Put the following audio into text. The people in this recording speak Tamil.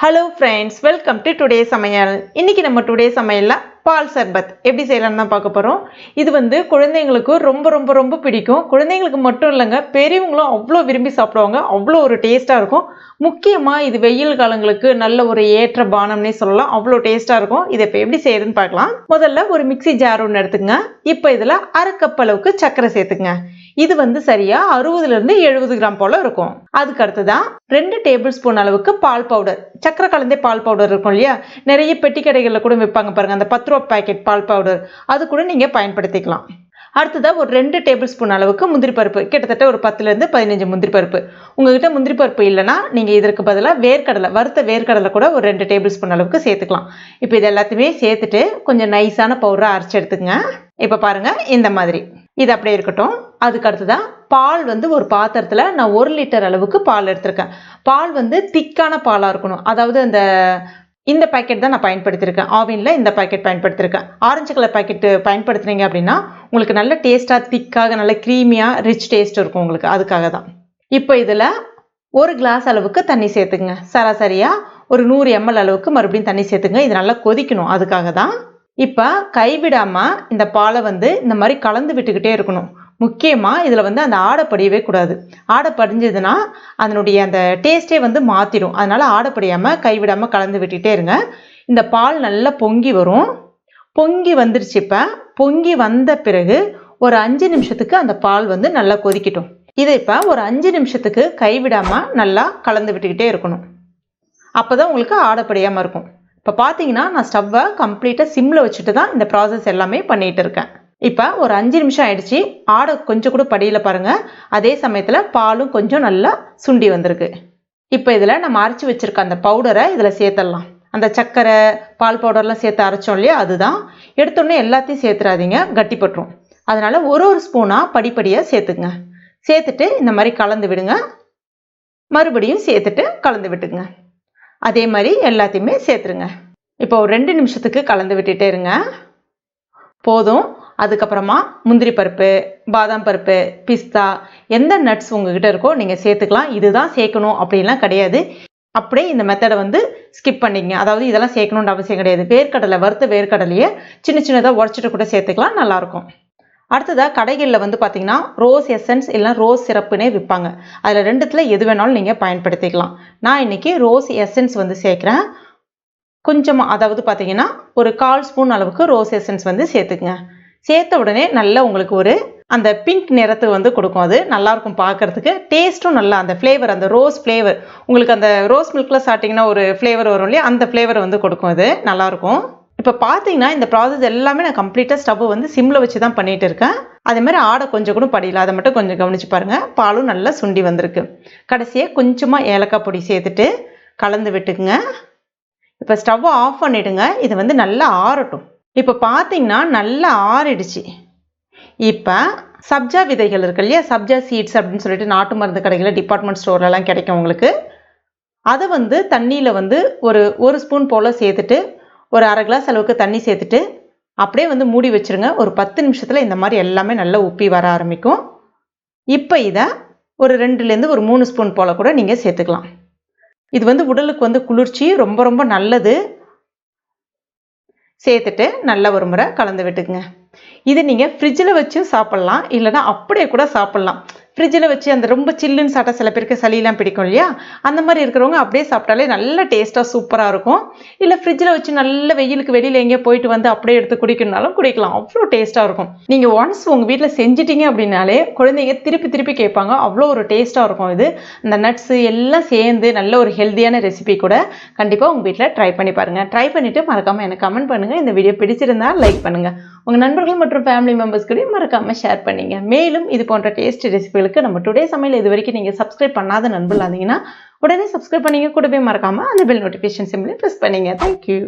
Hello friends, welcome to today's Samayal. இன்னைக்கு நம்ம டுடே சமையல்ல பால் சர்பத் எப்படி செய்யலாம்னு தான் பார்க்க போறோம். இது குழந்தைகளுக்கு ரொம்ப பிடிக்கும். குழந்தைகளுக்கு மட்டும் இல்லங்க, பெரியவங்களும் அவ்ளோ விரும்பி சாப்பிடுவாங்க. அவ்ளோ ஒரு டேஸ்டா இருக்கும். முக்கியமா இது வெயில் காலங்களுக்கு நல்ல ஒரு ஏற்ற பானம்னே சொல்லலாம். அவ்ளோ டேஸ்டா இருக்கும். இதை இப்ப எப்படி செய்யறதுன்னு பார்க்கலாம். முதல்ல ஒரு மிக்ஸி ஜார் ஒன்று எடுத்துங்க. இப்போ இதுல 1/2 கப் அளவுக்கு சர்க்கரை சேர்த்துங்க. இது சரியா 60 இருந்து 70 கிராம் போல இருக்கும். அதுக்கு அடுத்ததான் 2 டேபிள் ஸ்பூன் அளவுக்கு பால் பவுடர், சக்கரை கலந்தே பால் பவுடர் இருக்கும் இல்லையா, நிறைய பெட்டி கடைகள்ல கூட விற்பாங்க பாருங்க, அந்த 10 ரூபாய் பாக்கெட் பால் பவுடர், அது கூட நீங்க பயன்படுத்திக்கலாம். அடுத்ததா ஒரு 2 டேபிள் ஸ்பூன் அளவுக்கு முந்திரி பருப்பு, கிட்டத்தட்ட ஒரு 10 இருந்து 15 முந்திரி பருப்பு. உங்ககிட்ட முந்திரி பருப்பு இல்லைன்னா நீங்க இதற்கு பதிலாக வேர்க்கடலை, வறுத்த வேர்க்கடலை கூட ஒரு 2 டேபிள் ஸ்பூன் அளவுக்கு சேர்த்துக்கலாம். இப்போ இது எல்லாத்தையுமே சேர்த்துட்டு கொஞ்சம் நைஸான பவுடரா அரைச்சு எடுத்துங்க. இப்போ பாருங்க இந்த மாதிரி. இது அப்படியே இருக்கட்டும். அதுக்கு அடுத்ததான் பால் ஒரு பாத்திரத்துல நான் 1 லிட்டர் அளவுக்கு பால் எடுத்திருக்கேன். பால் திக்கான பாலா இருக்கணும். அதாவது இந்த பாக்கெட் தான் நான் பயன்படுத்தியிருக்கேன். ஆவின்ல இந்த பாக்கெட் பயன்படுத்தியிருக்கேன். ஆரஞ்சு கலர் பாக்கெட் பயன்படுத்துனீங்க அப்படின்னா உங்களுக்கு நல்ல டேஸ்டா, திக்காக, நல்ல க்ரீமியா, ரிச் டேஸ்ட் இருக்கும் உங்களுக்கு. அதுக்காக தான். இப்போ இதுல 1 கிளாஸ் அளவுக்கு தண்ணி சேர்த்துங்க. சராசரியா ஒரு 100 ml அளவுக்கு மறுபடியும் தண்ணி சேர்த்துங்க. இது நல்லா கொதிக்கணும். அதுக்காக தான். இப்ப கைவிடாம இந்த பாலை இந்த மாதிரி கலந்து விட்டுக்கிட்டே இருக்கணும். முக்கியமா இதுல அந்த ஆடை படியவே கூடாது. ஆடை படிஞ்சதுன்னா அதனுடைய அந்த டேஸ்டே மாத்திரும். அதனால ஆடை படியாம கைவிடாம கலந்து விட்டுட்டே இருங்க. இந்த பால் நல்லா பொங்கி வரும். பொங்கி வந்துருச்சு. இப்ப பொங்கி வந்த பிறகு ஒரு 5 நிமிஷத்துக்கு அந்த பால் நல்லா கொதிக்கட்டும். இதை இப்ப ஒரு 5 நிமிஷத்துக்கு கைவிடாம நல்லா கலந்து விட்டுக்கிட்டே இருக்கணும். அப்பதான் உங்களுக்கு ஆடை படியாம இருக்கும். இப்போ பார்த்தீங்கன்னா நான் ஸ்டவ்வை கம்ப்ளீட்டாக சிம்மில் வச்சுட்டு தான் இந்த ப்ராசஸ் எல்லாமே பண்ணிகிட்டு இருக்கேன். இப்போ ஒரு 5 நிமிஷம் ஆயிடுச்சு. ஆடை கொஞ்சம் கூட படியில் பாருங்கள். அதே சமயத்தில் பாலும் கொஞ்சம் நல்லா சுண்டி வந்திருக்கு. இப்போ இதில் நம்ம அரைச்சி வச்சுருக்க அந்த பவுடரை இதில் சேர்த்துடலாம். அந்த சர்க்கரை, பால் பவுடர்லாம் சேர்த்து அரைச்சோம் இல்லையா, அதுதான். எடுத்தோடனே எல்லாத்தையும் சேர்த்துறாதீங்க, கட்டிப்பட்டுரும். அதனால் ஒரு ஸ்பூனாக படிப்படியாக சேர்த்துங்க. சேர்த்துட்டு இந்த மாதிரி கலந்து விடுங்க. மறுபடியும் சேர்த்துட்டு கலந்து விட்டுங்க. அதே மாதிரி எல்லாத்தையுமே சேர்த்துருங்க. இப்போ ஒரு 2 நிமிஷத்துக்கு கலந்து விட்டுட்டே இருங்க. போதும். அதுக்கப்புறமா முந்திரி பருப்பு, பாதாம் பருப்பு, பிஸ்தா, எந்த நட்ஸ் உங்ககிட்ட இருக்கோ நீங்கள் சேர்த்துக்கலாம். இதுதான் சேர்க்கணும் அப்படின்லாம் கிடையாது. அப்படியே இந்த மெத்தடை ஸ்கிப் பண்ணிக்கங்க. அதாவது இதெல்லாம் சேர்க்கணுன்ற அவசியம் கிடையாது. வேர்க்கடலை, வறுத்த வேர்க்கடலையே சின்ன சின்னதாக உடச்சிட்டு கூட சேர்த்துக்கலாம், நல்லாயிருக்கும். அடுத்ததாக கடைகளில் பார்த்தீங்கன்னா ரோஸ் எசன்ஸ் இல்லைனா ரோஸ் சிரப்புனே விற்பாங்க. அதில் ரெண்டுத்தில் எது வேணாலும் நீங்கள் பயன்படுத்திக்கலாம். நான் இன்னைக்கு ரோஸ் எசன்ஸ் சேர்க்குறேன். கொஞ்சமாக, அதாவது பார்த்தீங்கன்னா ஒரு 1/4 ஸ்பூன் அளவுக்கு ரோஸ் எசன்ஸ் சேர்த்துக்குங்க. சேர்த்த உடனே நல்லா உங்களுக்கு அந்த பிங்க் நிறத்தை கொடுக்கும். அது நல்லாயிருக்கும் பார்க்கறதுக்கு. டேஸ்ட்டும் நல்லா, அந்த ஃப்ளேவர், அந்த ரோஸ் ஃப்ளேவர், உங்களுக்கு அந்த ரோஸ் மில்கில் சாப்பிட்டிங்கன்னா ஒரு ஃப்ளேவர் வரும் இல்லையா, அந்த ஃப்ளேவர் கொடுக்கும். அது நல்லாயிருக்கும். இப்போ பார்த்தீங்கன்னா இந்த ப்ராசஸ் எல்லாமே நான் கம்ப்ளீட்டாக ஸ்டவ் சிம்மில் வச்சு தான் பண்ணிகிட்டு இருக்கேன். அதே மாதிரி ஆடை கொஞ்சம் கூட படியல, அதை மட்டும் கொஞ்சம் கவனிச்சு பாருங்கள். பாலும் நல்லா சுண்டி வந்திருக்கு. கடைசியாக கொஞ்சமாக ஏலக்காய் பொடி சேர்த்துட்டு கலந்து விட்டுக்குங்க. இப்போ ஸ்டவ்வை ஆஃப் பண்ணிவிடுங்க. இது நல்லா ஆறட்டும். இப்போ பார்த்தீங்கன்னா நல்லா ஆறிடுச்சு. இப்போ சப்ஜா விதைகள் இருக்கு இல்லையா, சப்ஜா சீட்ஸ் அப்படின்னு சொல்லிட்டு நாட்டு மருந்து கடைகளில், டிபார்ட்மெண்ட் ஸ்டோர்லலாம் கிடைக்கும் உங்களுக்கு. அதை தண்ணியில் ஒரு ஸ்பூன் போல் சேர்த்துட்டு ஒரு 1/2 கிளாஸ் அளவுக்கு தண்ணி சேர்த்துட்டு அப்படியே மூடி வச்சுருங்க. ஒரு 10 நிமிஷத்தில் இந்த மாதிரி எல்லாமே நல்லா உப்பி வர ஆரம்பிக்கும். இப்போ இதை ஒரு 2லேருந்து ஒரு 3 ஸ்பூன் போல் கூட நீங்கள் சேர்த்துக்கலாம். இது உடலுக்கு குளிர்ச்சி, ரொம்ப நல்லது. சேர்த்துட்டு நல்ல ஒரு முறை கலந்து விட்டுக்குங்க. இது நீங்கள் ஃப்ரிட்ஜில் வச்சு சாப்பிட்லாம், இல்லைனா அப்படியே கூட சாப்பிட்லாம். ஃப்ரிட்ஜில் வச்சு அந்த ரொம்ப சில்லுன்னு சாப்பிட்டா சில பேருக்கு சளியெல்லாம் பிடிக்கும் இல்லையா, அந்த மாதிரி இருக்கிறவங்க அப்படியே சாப்பிட்டாலே நல்ல டேஸ்ட்டாக சூப்பராக இருக்கும். இல்லை ஃப்ரிட்ஜில் வச்சு நல்ல வெயிலுக்கு வெளியில் எங்கேயோ போயிட்டு அப்படியே எடுத்து குடிக்கணும்னாலும் குடிக்கலாம். அவ்வளோ டேஸ்ட்டாக இருக்கும். நீங்கள் ஒன்ஸ் உங்கள் வீட்டில் செஞ்சிட்டிங்க அப்படின்னாலே குழந்தைங்க திருப்பி கேட்பாங்க. அவ்வளோ ஒரு டேஸ்ட்டாக இருக்கும். இது இந்த நட்ஸு எல்லாம் சேர்ந்து நல்ல ஒரு ஹெல்த்தியான ரெசிபி கூட. கண்டிப்பாக உங்கள் வீட்டில் ட்ரை பண்ணி பாருங்கள். ட்ரை பண்ணிவிட்டு மறக்காமல் எனக்கு கமெண்ட் பண்ணுங்கள். இந்த வீடியோ பிடிச்சிருந்தா லைக் பண்ணுங்கள். உங்கள் நண்பர்கள் மற்றும் ஃபேமிலி மெம்பர்ஸ் கூட மறக்காமல் ஷேர் பண்ணிங்க. மேலும் இது போன்ற டேஸ்ட் ரெசிபிகளுக்கு நம்ம டுடே சமையல் இது வரைக்கும் நீங்கள் சப்ஸ்கிரைப் பண்ணாத நண்பர்கள் இருந்தீங்கன்னா உடனே சப்ஸ்கிரைப் பண்ணிங்க. கூடவே மறக்காமல் அந்த பெல் நோட்டிஃபிகேஷன் சிம்பிளை ப்ரெஸ் பண்ணிங்க. தேங்க்யூ.